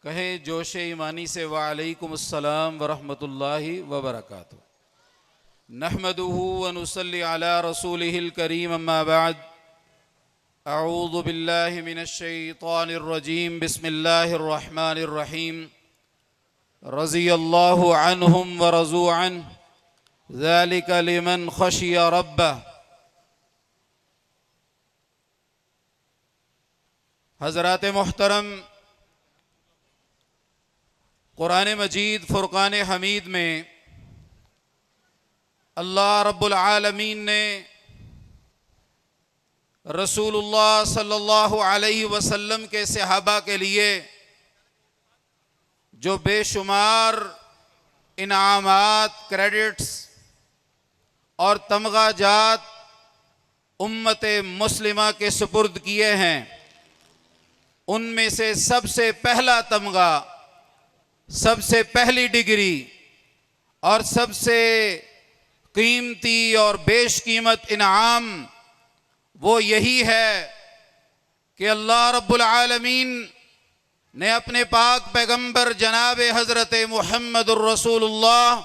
कहें जोश ईमानी से वालेकुमुस्सलाम वरहमतुल्लाहि वबरकातुहू। नहमदुहु व नुसल्ली अला रसूलिहिल करीम अम्मा बाद। अऊज़ु बिल्लाहि मिनश शैतानिर रजीम। बिस्मिल्लाहिर रहमानिर रहीम। रज़ियल्लाहु अन्हुम व रज़ू अन्हु ज़ालिका लिमन खशिया रब्बह। हज़रात मोहतरम, कुरान मजीद फुरकान हमीद में अल्लाह रब्बुल आलमीन ने रसूलुल्लाह सल्लल्लाहु अलैहि वसल्लम के सहाबा के लिए जो बेशुमार इनामात, क्रेडिट्स और तमगाजात उम्मत मुस्लिमा के सुपुर्द किए हैं, उनमें से सबसे पहला तमगा, सबसे पहली डिग्री और सबसे कीमती और बेशकीमत इनाम वो यही है कि अल्लाह रब्बुल आलमीन ने अपने पाक पैगंबर जनाब हज़रत मुहम्मदुर रसूलुल्लाह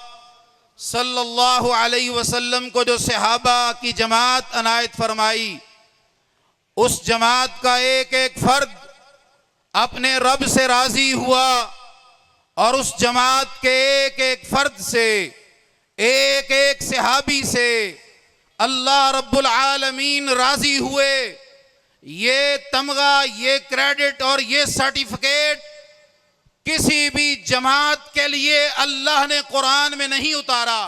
सल्लल्लाहु अलैहि वसल्लम को जो सहाबा की जमात अनायत फरमाई, उस जमात का एक एक फर्द अपने रब से राज़ी हुआ और उस जमात के एक एक फर्द से, एक एक सहाबी से अल्लाह रब्बुल आलमीन राज़ी हुए। ये तमगा, ये क्रेडिट और ये सर्टिफिकेट किसी भी जमात के लिए अल्लाह ने कुरान में नहीं उतारा।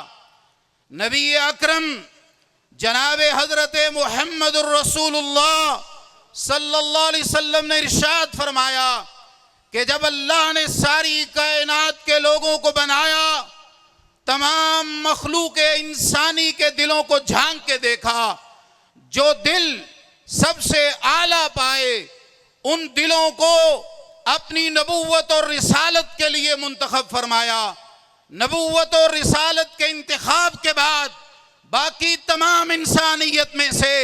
नबी अकरम जनाब हज़रत मुहम्मदुर रसूलुल्लाह सल्लल्लाहु अलैहि वसल्लम ने इरशाद फरमाया कि जब अल्लाह ने सारी कायनात के लोगों को बनाया, तमाम मखलूक इंसानी के दिलों को झांक के देखा, जो दिल सबसे आला पाए उन दिलों को अपनी नबूवत और रिसालत के लिए मुंतखब फरमाया। नबूवत और रिसालत के इंतखाब के बाद बाकी तमाम इंसानियत में से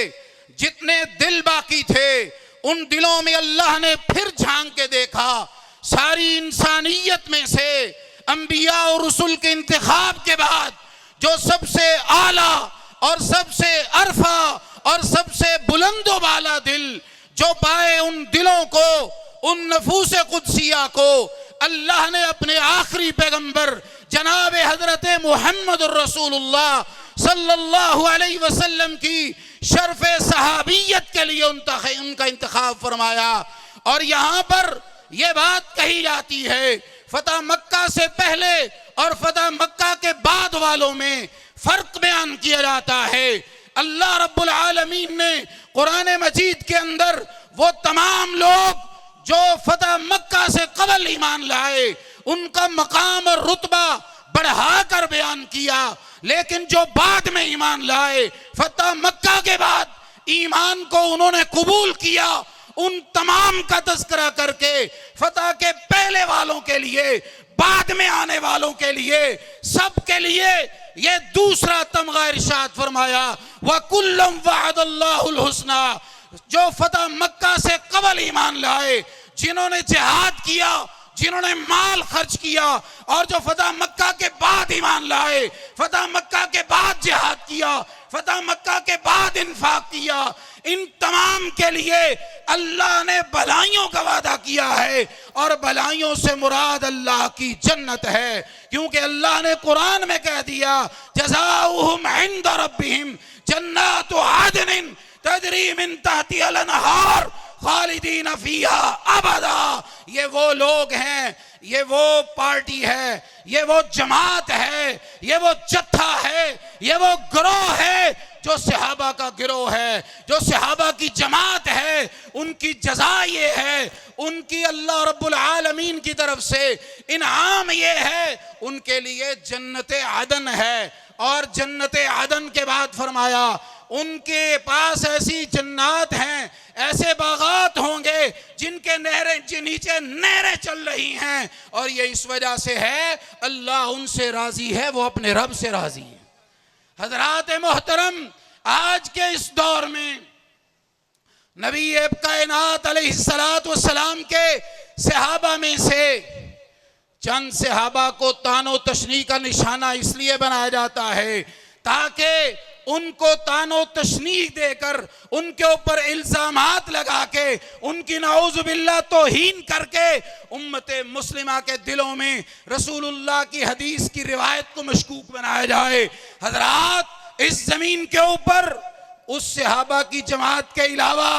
जितने दिल बाकी थे, उन दिलों में अल्लाह ने फिर झांक के देखा, सारी इंसानियत में से अंबिया और रसूल के इंतखाब के बाद जो सबसे आला और सबसे अरफा और सबसे बुलंदो वाला दिल जो पाए, उन दिलों को, उन नफूस कुदसिया को अल्लाह ने अपने आखिरी पैगंबर जनाब हजरत मुहम्मदुर रसूलुल्लाह सल्लल्लाहु अलैहि वसल्लम की शर्फ सहाबियत के लिए उनका इंतखाब फरमाया। और यहाँ पर यह बात कही जाती है, फतह मक्का से पहले और फतह मक्का के बाद वालों में फर्क बयान किया जाता है। अल्लाह रब्बुल आलमीन ने कुरान मजीद के अंदर वो तमाम लोग जो फतह मक्का से कबल ईमान लाए, उनका मकाम और रुतबा बढ़ाकर बयान किया, लेकिन जो बाद में ईमान लाए, फतह मक्का के बाद ईमान को उन्होंने कबूल किया, उन तमाम का तज़किरा करके फतह के पहले वालों के लिए, बाद में आने वालों के लिए, सब के लिए ये दूसरा तमगा इरशाद फरमाया, व कुल्लम वअदल्लाहुल हुस्ना। जो फतह मक्का से कबल ईमान लाए, जिन्होंने जिहाद किया, जिन्होंने माल खर्च किया, और जो फतह मक्का के बाद ईमान लाए, फतह मक्का के बाद जिहाद किया, फतह मक्का के बाद इन्फाक किया, इन तमाम के लिए अल्लाह ने भलाइयों का वादा किया है। और भलाइयों से मुराद अल्लाह की जन्नत है, क्योंकि अल्लाह ने कुरान में कह दिया, जज़ाउहुम इंद रब्बिहिम जन्नातु अदनिन तजरी मिन तहतिहा अल-अनहार खालिदीन फीहा अबदा। ये वो लोग हैं, ये वो पार्टी है, ये वो जमात है, ये वो जत्था है, ये वो गिरोह है जो सहाबा का गिरोह है, जो सहाबा की जमात है। उनकी जज़ा ये है, उनकी अल्लाह रब्बुल आलमीन की तरफ से इनाम ये है, उनके लिए जन्नत अदन है। और जन्नत अदन के बाद फरमाया, उनके पास ऐसी जन्नात हैं, ऐसे बागात होंगे जिनके नीचे नहरें चल रही हैं, और ये इस वजह से है अल्लाह उनसे राजी है, वो अपने रब से राजी है। हजरात मोहतरम, आज के इस दौर में नबी कायनात अलैहिस्सलातु वस्सलाम के सहाबा में से चंद सहाबा को तानो तशनी का निशाना इसलिए बनाया जाता है ताकि उनको तानो तशनी देकर उनके ऊपर इल्जामात लगा के उनकी नाउजुबिल्लाह तौहीन करके उम्मते मुस्लिमा के दिलों में रसूलुल्लाह की हदीस की रिवायत को मशकूक बनाया जाए। हजरात, इस जमीन के ऊपर उस सहाबा की जमात के अलावा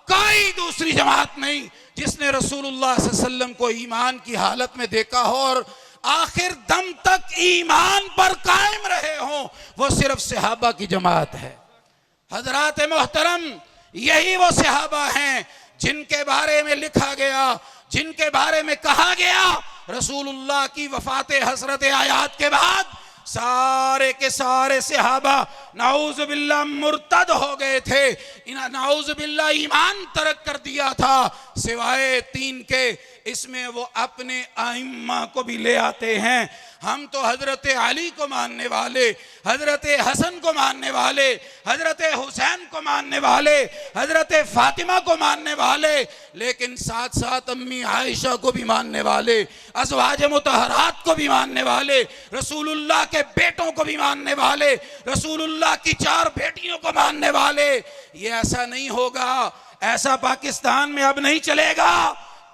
कोई दूसरी जमात नहीं जिसने रसूलुल्लाह सल्लल्लाहु अलैहि वसल्लम को ईमान की हालत में देखा हो और आखिर दम तक ईमान पर कायम रहे हो, वो सिर्फ सहाबा की जमात है। हजरात मोहतरम, यही वो सहाबा हैं जिनके बारे में लिखा गया, जिनके बारे में कहा गया रसूलुल्लाह की वफात हसरत आयात के बाद सारे के सारे सहाबा नाउजुबिल्लाह मुर्तद हो गए थे, नाउजुबिल्लाह ईमान तरक कर दिया था, सिवाय 3 के। इसमें वो अपने आइम्मा को भी ले आते हैं। हम तो हजरत अली को मानने वाले, हजरत हसन को मानने वाले, हजरत हुसैन को मानने वाले, हजरत फातिमा को मानने वाले, लेकिन साथ साथ अम्मी आयशा को भी मानने वाले, अज़वाज मुतहरात को भी मानने वाले, रसूलुल्लाह के बेटों को भी मानने वाले, रसूलुल्लाह की 4 बेटियों को मानने वाले। ये ऐसा नहीं होगा, ऐसा पाकिस्तान में अब नहीं चलेगा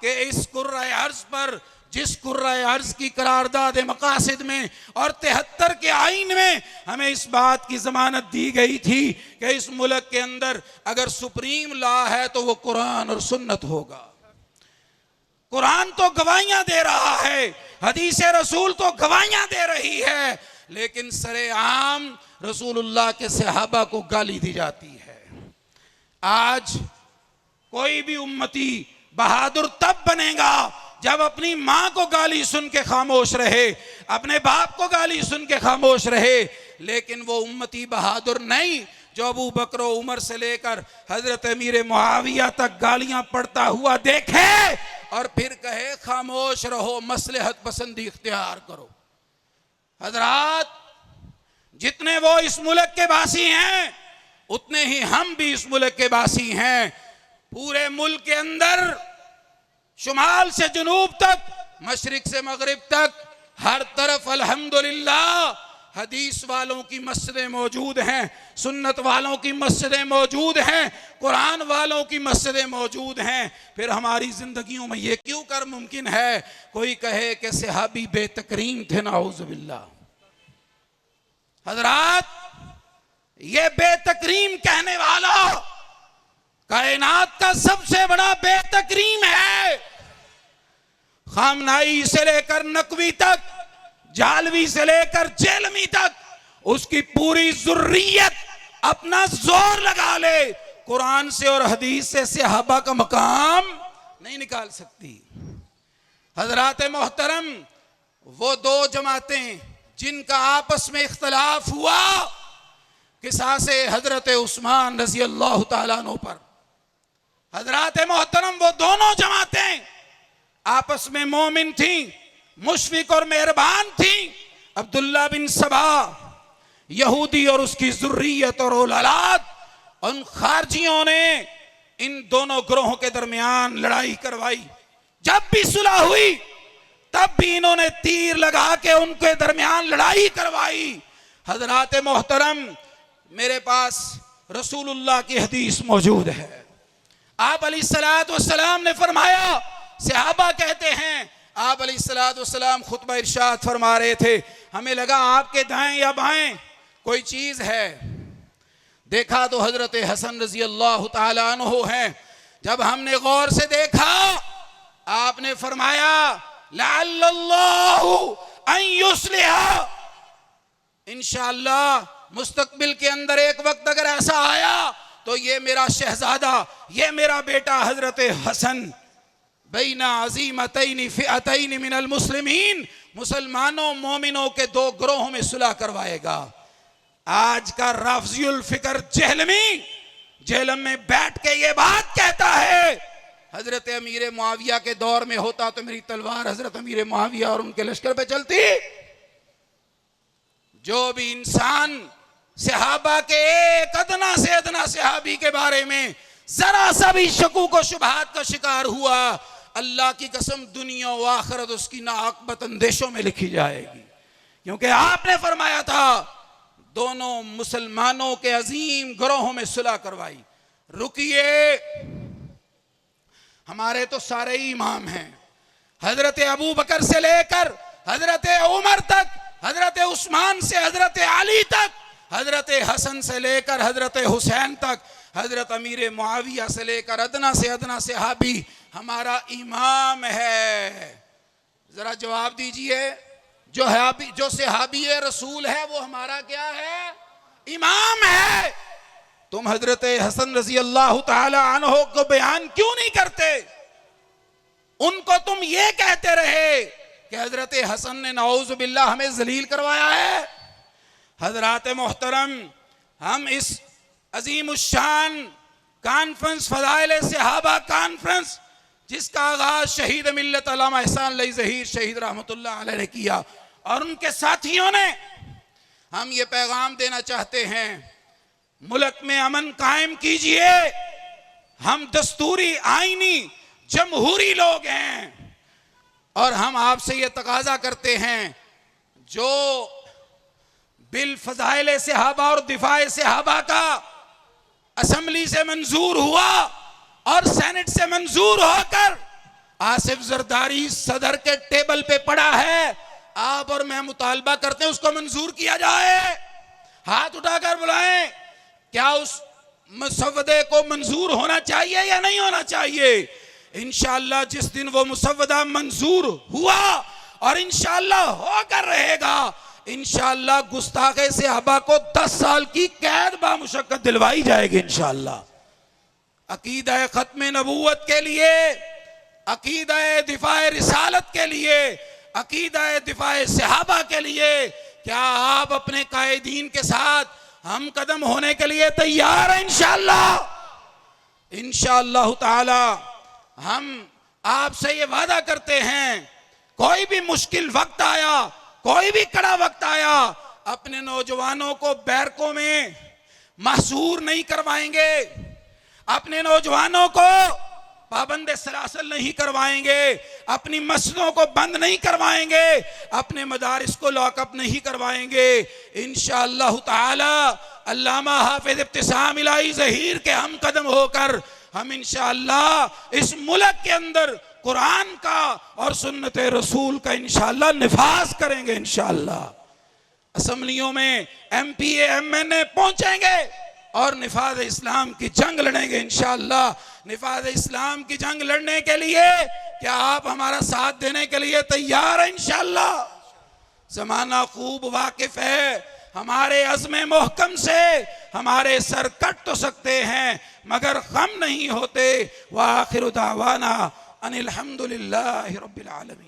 कि इस कुर्राए अर्ज पर, जिस कुर्राए अर्ज की करारदाद मकासिद में और 73 के आईन में हमें इस बात की जमानत दी गई थी कि इस मुल्क के अंदर अगर सुप्रीम लॉ है तो वो कुरान और सुन्नत होगा। कुरान तो गवाहियां दे रहा है, हदीस रसूल तो गवाहियां दे रही है, लेकिन सरेआम रसूलुल्लाह के सहाबा को गाली दी जाती है। आज कोई भी उम्मती बहादुर तब बनेगा जब अपनी माँ को गाली सुन के खामोश रहे, अपने बाप को गाली सुन के खामोश रहे, लेकिन वो उम्मती बहादुर नहीं जो अबू बकर उमर से लेकर हजरत अमीर मुआविया तक गालियां पड़ता हुआ देखे और फिर कहे खामोश रहो, मसलहत पसंदी इख्तियार करो। हजरात, जितने वो इस मुल्क के वासी हैं उतने ही हम भी इस मुल्क के वासी हैं। पूरे मुल्क के अंदर शुमाल से जुनूब तक, मशरिक से मगरिब तक, हर तरफ अल्हम्दुलिल्लाह हदीस वालों की मस्जिदें मौजूद हैं, सुन्नत वालों की मस्जिदें मौजूद हैं, कुरान वालों की मस्जिदें मौजूद हैं। फिर हमारी जिंदगियों में ये क्यों कर मुमकिन है कोई कहे कि सहाबी बेतकरीम थे? नाउजुबिल्लाह। हजरात, ये बेतकरीम कहने वाला कायनात का सबसे बड़ा बेतकरीम है। खामनाई से लेकर नकवी तक, जालवी से लेकर जेलमी तक, उसकी पूरी जुर्रियत अपना जोर लगा ले, कुरान से और हदीस से सहाबा का मकाम नहीं निकाल सकती। हजरात मोहतरम, वो 2 जमातें जिनका आपस में इख्तलाफ हुआ किसासे हजरत उस्मान रज़ी अल्लाह ताला अन्हु पर, हजरात मोहतरम वो दोनों जमातें आपस में मोमिन थी, मुशफिक और मेहरबान थी। अब्दुल्ला बिन सबा यहूदी और उसकी जुर्रियत और औलाद, उन खारजियों ने इन दोनों ग्रोहों के दरमियान लड़ाई करवाई। जब भी सुलह हुई तब भी इन्होंने तीर लगा के उनके दरमियान लड़ाई करवाई। हजरात मोहतरम, मेरे पास रसूलुल्लाह की हदीस मौजूद है। आप अलैहिस्सलातु वस्सलाम ने फरमाया, सहाबा कहते हैं आप अलैहिस्सलातु वस्सलाम खुतबा इरशाद फरमा रहे थे, हमें लगा आपके दाएं या बाएं कोई चीज है। देखा तो हजरत हसन रजी अल्लाह ताला अन्हु है। जब हमने गौर से देखा, आपने फरमाया लअल्लल्लाहु अन युस्लिहा, इंशाअल्लाह मुस्तकबिल के अंदर एक वक्त अगर ऐसा आया तो ये मेरा शहजादा, ये मेरा बेटा हजरत हसन बैना अजीमतैन फिअतैन मिनल मुस्लिमीन, मुसलमानों मोमिनों के 2 ग्रोहों में सुलह करवाएगा। आज का राफजियुल फिक्र जहलमी जेलम में बैठ के ये बात कहता है, हजरत अमीर मुआविया के दौर में होता तो मेरी तलवार हजरत अमीर मुआविया और उनके लश्कर पे चलती। जो भी इंसान सहाबा के एक अदना से अदना सहाबी के बारे में जरा सा भी शकूक व शुबहात का शिकार हुआ, अल्लाह की कसम दुनिया व आखिरत उसकी नाअक़बत अंदेशों में लिखी जाएगी। क्योंकि आपने फरमाया था दोनों मुसलमानों के अजीम ग्रोहों में सुलह करवाई। रुकिए, हमारे तो सारे ही इमाम हैं, हजरत अबू बकर से लेकर हजरत उमर तक, हजरत उस्मान से हजरत अली तक, हजरत हसन से लेकर हजरत हुसैन तक, हजरत अमीर मुआविया से लेकर अदना से अदना सहाबी हमारा इमाम है। जरा जवाब दीजिए, जो सहाबी रसूल है वो हमारा क्या है? इमाम है। तुम हजरत हसन रजी अल्लाह ताला अन्हो को बयान क्यों नहीं करते? उनको तुम ये कहते रहे कि हजरत हसन ने नऊज़ बिल्लाह हमें जलील करवाया है। हजरात मोहतरम, हम इस अजीम शान कॉन्फ्रेंस फज़ाइल सहाबा कॉन्फ्रेंस जिसका आगाज शहीद मिल्लत अल्लामा एहसान अली ज़हीर शहीद रहमतुल्लाह अलैह ने किया और उनके साथियों ने, हम ये पैगाम देना चाहते हैं, मुल्क में अमन कायम कीजिए। हम दस्तूरी आईनी जमहूरी लोग हैं और हम आपसे ये तकाजा करते हैं, जो बिल फज़ाइल सहाबा और दिफाए सहाबा का असेंबली से मंजूर हुआ और सेनेट से मंजूर होकर आसिफ जरदारी सदर के टेबल पे पड़ा है, आप और मैं मुतालबा करते हैं उसको मंजूर किया जाए। हाथ उठाकर बुलाएं, क्या उस मुसव्वदे को मंजूर होना चाहिए या नहीं होना चाहिए? इंशाअल्लाह जिस दिन वो मुसव्वदा मंजूर हुआ और इंशाअल्लाह होकर रहेगा, इंशाअल्लाह गुस्ताखे सहाबा को 10 साल की कैद बामुशक्कत दिलवाई जाएगी इंशाअल्लाह। अकीदा खत्म नबूवत के लिए, अकीदा दिफाए रिसालत के लिए, अकीदा दिफाए सहाबा के लिए क्या आप अपने कायदीन के साथ हम कदम होने के लिए तैयार हैं? इंशाअल्लाह, इंशाअल्लाह ताला हम आपसे ये वादा करते हैं, कोई भी मुश्किल वक्त आया, कोई भी कड़ा वक्त आया, अपने नौजवानों को बैरकों में महसूर नहीं करवाएंगे, अपने नौजवानों को पाबंद सलासल नहीं करवाएंगे, अपनी मस्जिदों को बंद नहीं करवाएंगे, अपने मदारिस को लॉकअप नहीं करवाएंगे। इंशाअल्लाह ताला अल्लामा हाफिज इब्तिसाम इलाही ज़हीर के हम कदम होकर हम इंशाअल्लाह इस मुल्क के अंदर कुरान का और सुन्नत रसूल का इंशाअल्लाह निफाज करेंगे। इंशाअल्लाह असेंबलियों में MPA MNA पहुंचेंगे और निफाज इस्लाम की जंग लड़ेंगे इंशाअल्लाह। निफाज इस्लाम की जंग लड़ने के लिए क्या आप हमारा साथ देने के लिए तैयार हैं? इंशाअल्लाह ज़माना खूब वाकिफ है, हमारे अज़्म मोहकम से हमारे सर कट तो सकते हैं मगर गम नहीं होते। व आखिरु दावाना अनिल हम्दुलिल्लाहि रब्बिल आलमीन।